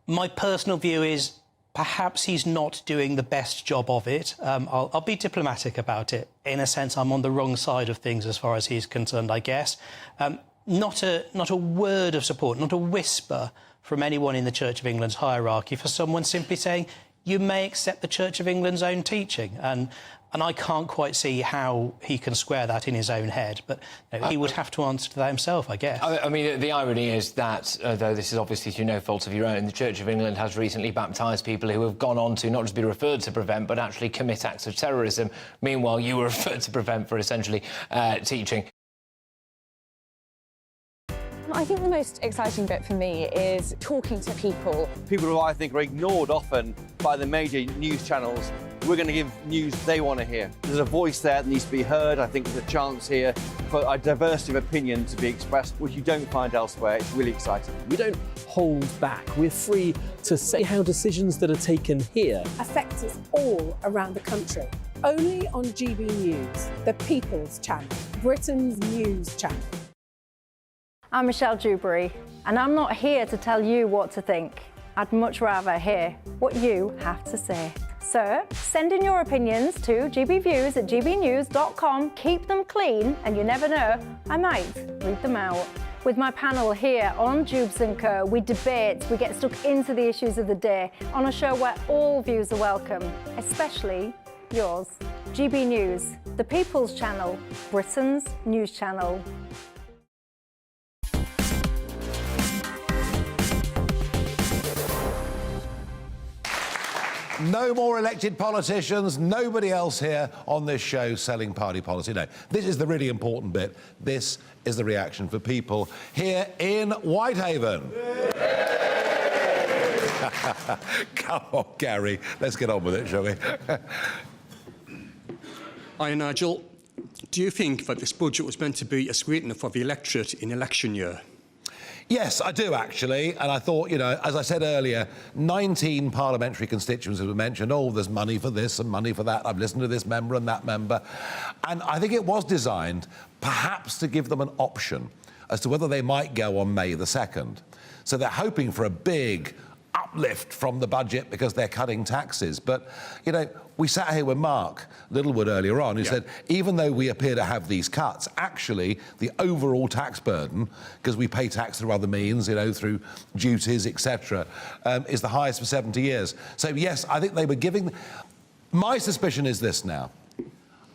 My personal view is perhaps he's not doing the best job of it. I'll be diplomatic about it. In a sense, I'm on the wrong side of things as far as he's concerned, I guess. Not a word of support, not a whisper from anyone in the Church of England's hierarchy for someone simply saying, you may accept the Church of England's own teaching. And I can't quite see how he can square that in his own head, but you know, he would have to answer to that himself, I guess. I mean, the irony is that, though this is obviously through no fault of your own, the Church of England has recently baptised people who have gone on to not just be referred to Prevent, but actually commit acts of terrorism. Meanwhile, you were referred to Prevent for essentially teaching. I think the most exciting bit for me is talking to people. People who I think are ignored often by the major news channels. We're going to give news they want to hear. There's a voice there that needs to be heard. I think there's a chance here for a diversity of opinion to be expressed, which you don't find elsewhere. It's really exciting. We don't hold back. We're free to say how decisions that are taken here affect us all around the country. Only on GB News, the People's Channel, Britain's news channel. I'm Michelle Dewberry, and I'm not here to tell you what to think. I'd much rather hear what you have to say. So, send in your opinions to gbviews@gbnews.com. Keep them clean, and you never know, I might read them out. With my panel here on Jubes & Co, we debate, we get stuck into the issues of the day on a show where all views are welcome, especially yours. GB News, the People's Channel, Britain's news channel. No more elected politicians, nobody else here on this show selling party policy. No, this is the really important bit. This is the reaction for people here in Whitehaven. Come on, Gary, let's get on with it, shall we? Hi, Nigel. Do you think that this budget was meant to be a sweetener for the electorate in election year? Yes, I do, actually. And I thought, you know, as I said earlier, 19 parliamentary constituencies were mentioned. Oh, there's money for this and money for that. I've listened to this member and that member. And I think it was designed perhaps to give them an option as to whether they might go on May the 2nd. So they're hoping for a big uplift from the budget because they're cutting taxes. But, you know, we sat here with Mark Littlewood earlier on who said, even though we appear to have these cuts, actually the overall tax burden, because we pay tax through other means, you know, through duties, etc., is the highest for 70 years. So, yes, I think they were giving... My suspicion is this now.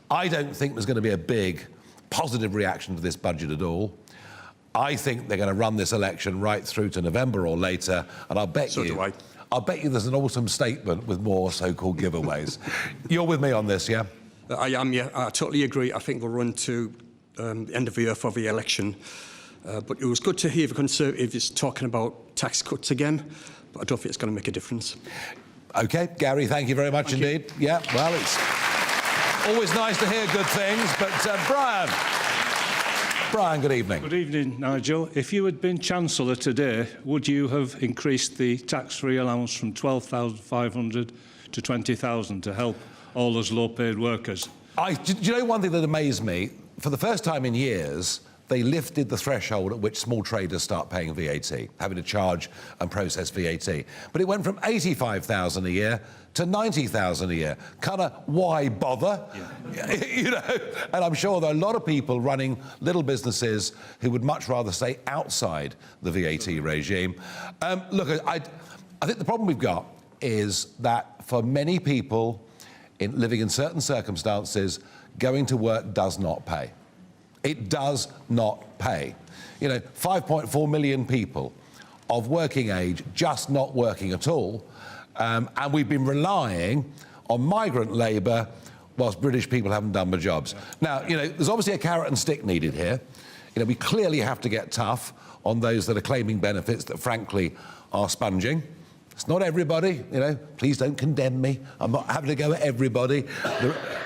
I don't think there's going to be a big positive reaction to this budget at all. I think they're going to run this election right through to November or later, and I'll bet So do I. I'll bet you there's an awesome statement with more so-called giveaways. You're with me on this, yeah? I am, yeah. I totally agree. I think we'll run to the end of the year for the election. But it was good to hear the Conservatives talking about tax cuts again, but I don't think it's going to make a difference. OK, Gary, thank you very much indeed. Yeah, well, it's always nice to hear good things, but Brian, good evening. Good evening, Nigel. If you had been Chancellor today, would you have increased the tax-free allowance from 12,500 to 20,000 to help all those low-paid workers? Do you know one thing that amazed me? For the first time in years, they lifted the threshold at which small traders start paying VAT, having to charge and process VAT. But it went from 85,000 a year to 90,000 a year. Kind of, why bother? Yeah. You know, and I'm sure there are a lot of people running little businesses who would much rather stay outside the VAT regime. Look, I think the problem we've got is that for many people living in certain circumstances, going to work does not pay. It does not pay. You know, 5.4 million people of working age just not working at all. And we've been relying on migrant labour whilst British people haven't done their jobs. Now, you know, there's obviously a carrot and stick needed here. You know, we clearly have to get tough on those that are claiming benefits that, frankly, are sponging. It's not everybody, you know, please don't condemn me. I'm not having to go at everybody.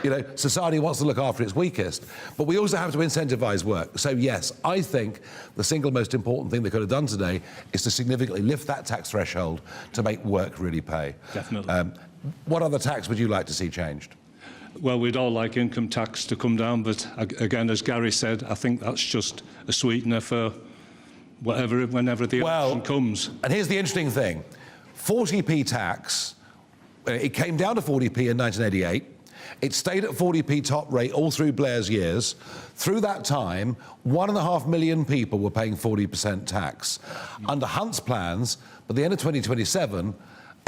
You know, society wants to look after its weakest. But we also have to incentivise work. So, yes, I think the single most important thing they could have done today is to significantly lift that tax threshold to make work really pay. Definitely. What other tax would you like to see changed? Well, we'd all like income tax to come down, but again, as Gary said, I think that's just a sweetener for whenever the election comes. And here's the interesting thing. 40p tax, it came down to 40p in 1988. It stayed at 40p top rate all through Blair's years. Through that time, 1.5 million people were paying 40% tax. Under Hunt's plans, by the end of 2027,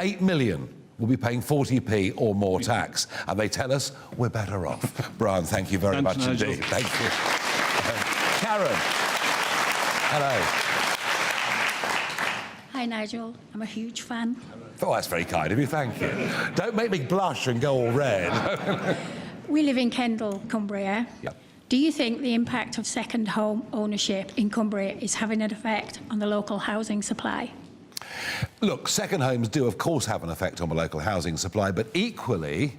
8 million will be paying 40p or more tax. And they tell us we're better off. Brian, thank you very much indeed. Thank you. Karen. Hello. Hi, Nigel. I'm a huge fan. Oh, that's very kind of you, thank you. Don't make me blush and go all red. We live in Kendal, Cumbria. Yep. Do you think the impact of second home ownership in Cumbria is having an effect on the local housing supply? Look, second homes do, of course, have an effect on the local housing supply, but equally,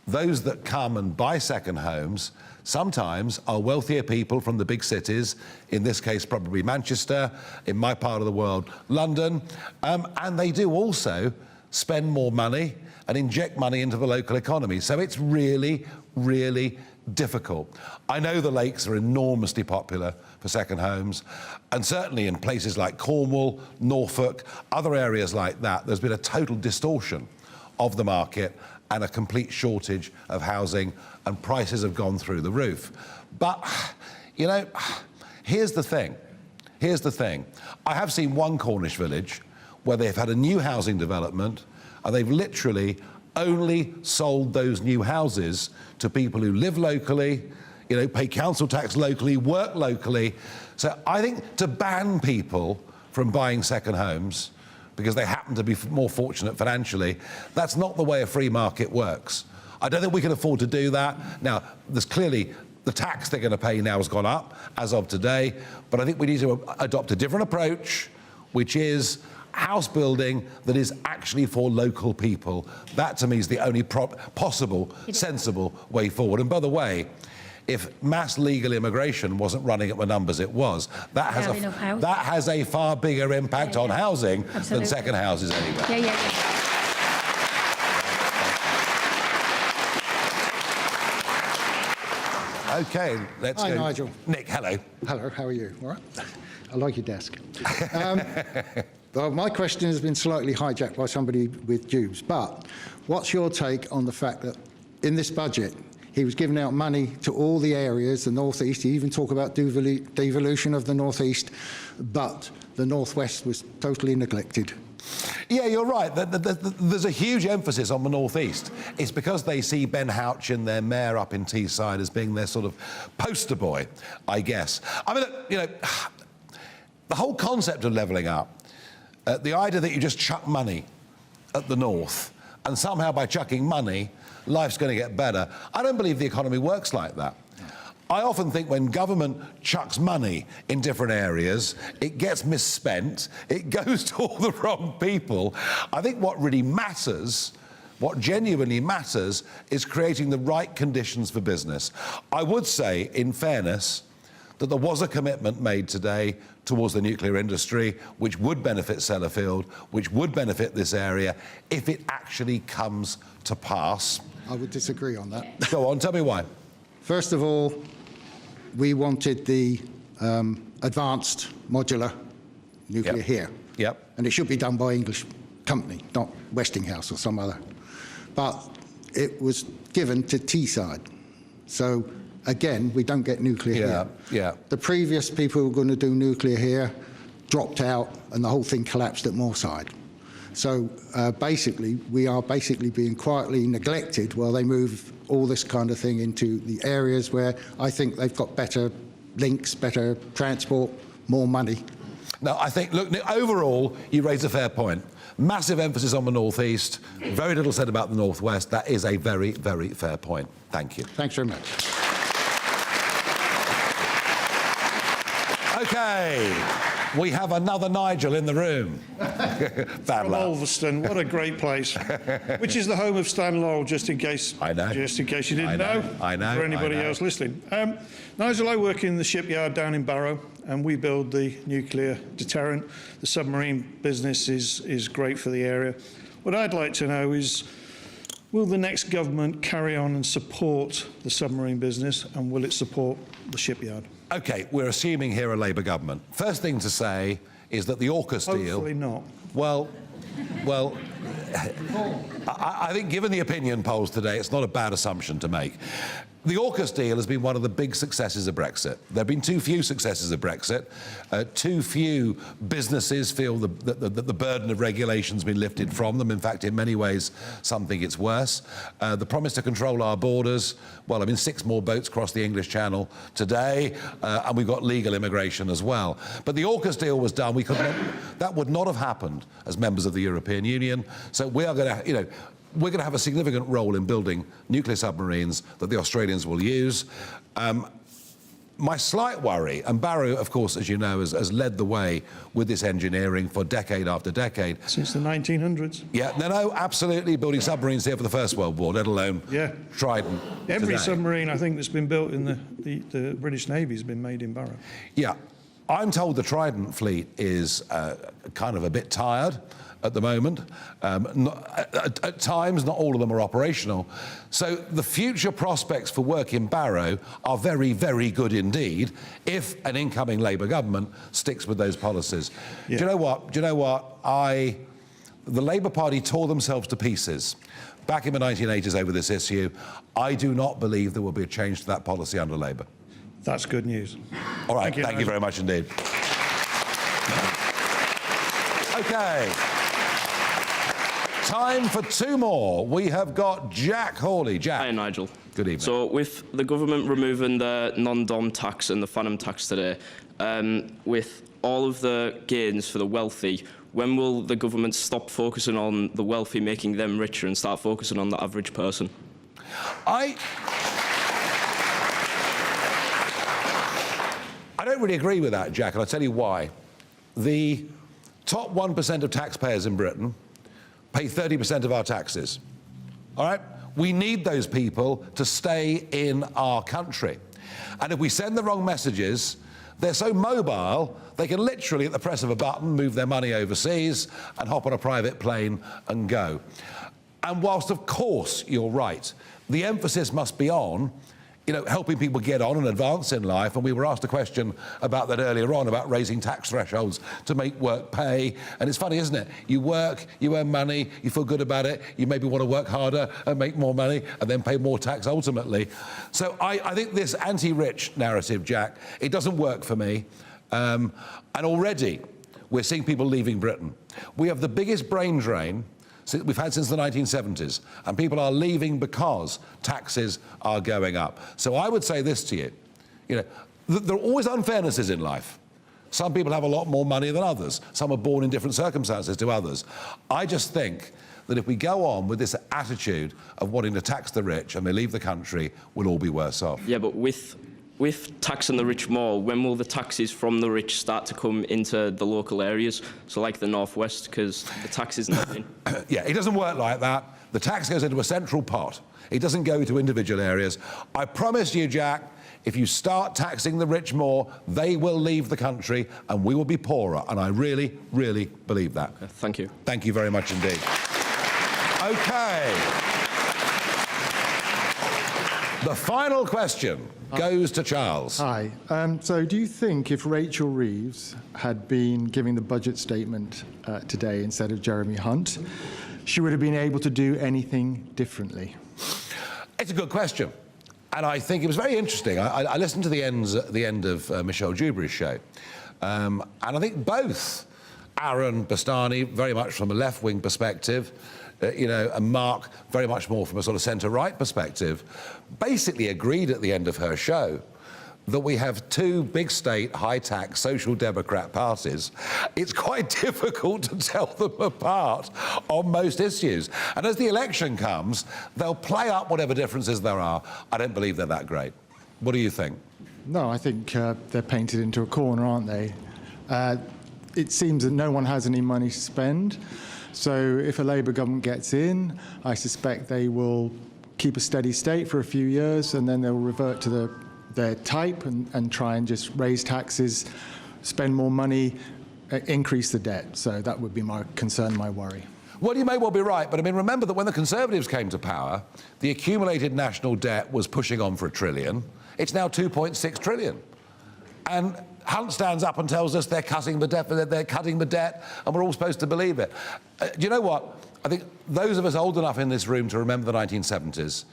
those that come and buy second homes sometimes are wealthier people from the big cities, in this case probably Manchester, in my part of the world, London, and they do also spend more money and inject money into the local economy. So it's really, really difficult. I know the Lakes are enormously popular for second homes, and certainly in places like Cornwall, Norfolk, other areas like that, there's been a total distortion of the market and a complete shortage of housing, and prices have gone through the roof. But, you know, here's the thing. Here's the thing. I have seen one Cornish village where they've had a new housing development and they've literally only sold those new houses to people who live locally, you know, pay council tax locally, work locally. So I think to ban people from buying second homes because they happen to be more fortunate financially, that's not the way a free market works. I don't think we can afford to do that. Now, there's clearly the tax they're going to pay now has gone up as of today, but I think we need to adopt a different approach, which is house building that is actually for local people. That, to me, is the only possible, sensible way forward. And by the way, if mass legal immigration wasn't running at the numbers it was, that has a far bigger impact on housing than second houses anyway. OK, let's go. Hi, Nigel. Nick, hello. Hello, how are you? All right? I like your desk. Well, my question has been slightly hijacked by somebody with Jubes, but what's your take on the fact that in this budget, he was giving out money to all the areas, the northeast, he even talked about devolution of the northeast, but the northwest was totally neglected. Yeah, you're right. There's a huge emphasis on the northeast. It's because they see Ben Houchin, their mayor up in Teesside, as being their sort of poster boy, I guess. I mean, you know, the whole concept of levelling up, the idea that you just chuck money at the north and somehow by chucking money, life's going to get better. I don't believe the economy works like that. I often think when government chucks money in different areas, it gets misspent, it goes to all the wrong people. I think what really matters, what genuinely matters, is creating the right conditions for business. I would say, in fairness, that there was a commitment made today towards the nuclear industry, which would benefit Sellafield, which would benefit this area, if it actually comes to pass. I would disagree on that. Go on, tell me why. First of all, we wanted the advanced modular nuclear here. Yep. And it should be done by an English company, not Westinghouse or some other. But it was given to Teesside. So, again, we don't get nuclear here. Yeah. The previous people who were going to do nuclear here dropped out and the whole thing collapsed at Moorside. So basically, we are basically being quietly neglected while they move all this kind of thing into the areas where I think they've got better links, better transport, more money. No, I think, look, overall, you raise a fair point. Massive emphasis on the northeast, very little said about the northwest. That is a very, very fair point. Thank you. Thanks very much. OK, we have another Nigel in the room. Bad From luck. Ulverston, what a great place. Which is the home of Stan Laurel, just in case. I know. Just in case you didn't know. I know. For anybody else listening. Nigel, I work in the shipyard down in Barrow, and we build the nuclear deterrent. The submarine business is great for the area. What I'd like to know is, will the next government carry on and support the submarine business, and will it support the shipyard? OK, we're assuming here a Labour government. First thing to say is that the AUKUS deal... Hopefully not. Well, I think given the opinion polls today, it's not a bad assumption to make. The AUKUS deal has been one of the big successes of Brexit. There have been too few successes of Brexit. Too few businesses feel that the burden of regulation's been lifted from them. In fact, in many ways, some think it's worse. The promise to control our borders, well, I mean, 6 more boats crossed the English Channel today, and we've got legal immigration as well. But the AUKUS deal was done. That would not have happened as members of the European Union. So we are going to, we're going to have a significant role in building nuclear submarines that the Australians will use. My slight worry, and Barrow, of course, as you know, has led the way with this engineering for decade after decade. Since the 1900s. Yeah, no, absolutely, building submarines here for the First World War, let alone Trident. Every today. submarine, I think, that's been built in the British Navy has been made in Barrow. Yeah. I'm told the Trident fleet is kind of a bit tired at the moment. At times, not all of them are operational. So the future prospects for work in Barrow are very, very good indeed if an incoming Labour government sticks with those policies. Yeah. Do you know what? The Labour Party tore themselves to pieces back in the 1980s over this issue. I do not believe there will be a change to that policy under Labour. That's good news. All right, thank you very much indeed. OK. Time for 2 more. We have got Jack Hawley. Jack. Hi, Nigel. Good evening. So, with the government removing the non-dom tax and the phantom tax today, with all of the gains for the wealthy, when will the government stop focusing on the wealthy, making them richer, and start focusing on the average person? I don't really agree with that, Jack, and I'll tell you why. The top 1% of taxpayers in Britain pay 30% of our taxes. All right? We need those people to stay in our country. And if we send the wrong messages, they're so mobile, they can literally, at the press of a button, move their money overseas and hop on a private plane and go. And whilst, of course, you're right, the emphasis must be on helping people get on and advance in life. And we were asked a question about that earlier on, about raising tax thresholds to make work pay. And it's funny, isn't it? You work, you earn money, you feel good about it, you maybe want to work harder and make more money and then pay more tax ultimately. So I think this anti-rich narrative, Jack, it doesn't work for me. And already we're seeing people leaving Britain. We have the biggest brain drain we've had since the 1970s, and people are leaving because taxes are going up. So I would say this to you, there are always unfairnesses in life. Some people have a lot more money than others. Some are born in different circumstances to others. I just think that if we go on with this attitude of wanting to tax the rich and they leave the country, we'll all be worse off. Yeah, but with taxing the rich more, when will the taxes from the rich start to come into the local areas? So like the Northwest, because the tax is nothing. Yeah, it doesn't work like that. The tax goes into a central pot. It doesn't go to individual areas. I promise you, Jack, if you start taxing the rich more, they will leave the country and we will be poorer. And I really, really believe that. Thank you. Thank you very much indeed. OK. The final question goes to Charles. Hi. So do you think if Rachel Reeves had been giving the budget statement today instead of Jeremy Hunt, she would have been able to do anything differently? It's a good question. And I think it was very interesting. I listened to the end of Michelle Dewberry's show. And I think both Aaron Bastani, very much from a left-wing perspective, and Mark, very much more from a sort of centre-right perspective, basically agreed at the end of her show that we have two big state, high-tax social democrat parties. It's quite difficult to tell them apart on most issues. And as the election comes, they'll play up whatever differences there are. I don't believe they're that great. What do you think? No, I think they're painted into a corner, aren't they? It seems that no one has any money to spend. So if a Labour government gets in, I suspect they will keep a steady state for a few years and then they'll revert to their type and try and just raise taxes, spend more money, increase the debt. So that would be my concern, my worry. Well, you may well be right, but I mean, remember that when the Conservatives came to power, the accumulated national debt was pushing on for $1 trillion. It's now 2.6 trillion. And Hunt stands up and tells us they're cutting the debt, and we're all supposed to believe it. Do you know what? I think those of us old enough in this room to remember the 1970s,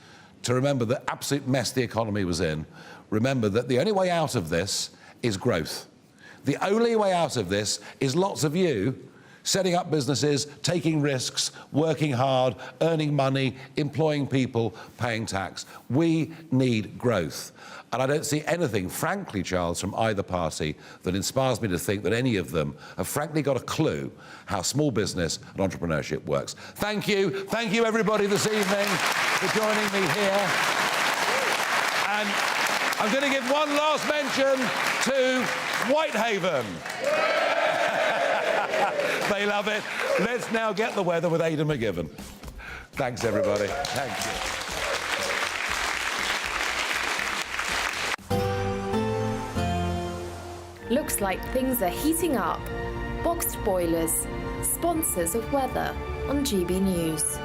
to remember the absolute mess the economy was in, remember that the only way out of this is growth. The only way out of this is lots of you setting up businesses, taking risks, working hard, earning money, employing people, paying tax. We need growth. And I don't see anything, frankly, Charles, from either party that inspires me to think that any of them have frankly got a clue how small business and entrepreneurship works. Thank you. Thank you, everybody, this evening for joining me here. And I'm going to give one last mention to Whitehaven. They love it. Let's now get the weather with Ada McGibbon. Thanks, everybody. Thank you. Looks like things are heating up. Boxed boilers, sponsors of weather on GB News.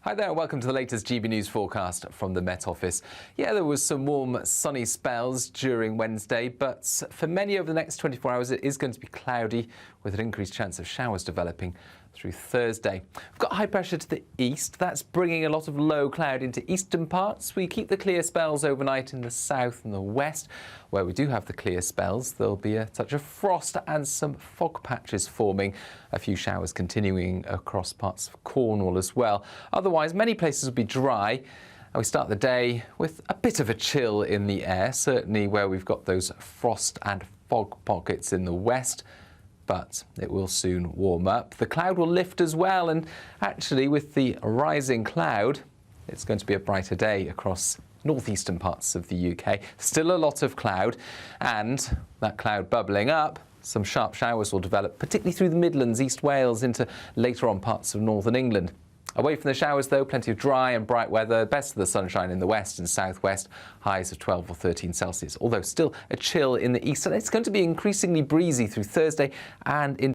Hi there, welcome to the latest GB News forecast from the Met Office. Yeah, there was some warm, sunny spells during Wednesday, but for many over the next 24 hours, it is going to be cloudy with an increased chance of showers developing through Thursday. We've got high pressure to the east. That's bringing a lot of low cloud into eastern parts. We keep the clear spells overnight in the south and the west. Where we do have the clear spells, there'll be a touch of frost and some fog patches forming. A few showers continuing across parts of Cornwall as well. Otherwise, many places will be dry. And we start the day with a bit of a chill in the air, certainly where we've got those frost and fog pockets in the west. But it will soon warm up. The cloud will lift as well, and actually with the rising cloud, it's going to be a brighter day across northeastern parts of the UK. Still a lot of cloud, and that cloud bubbling up, some sharp showers will develop, particularly through the Midlands, East Wales, into later on parts of northern England. Away from the showers, though, plenty of dry and bright weather, best of the sunshine in the west and southwest, highs of 12 or 13 Celsius, although still a chill in the east. And it's going to be increasingly breezy through Thursday and in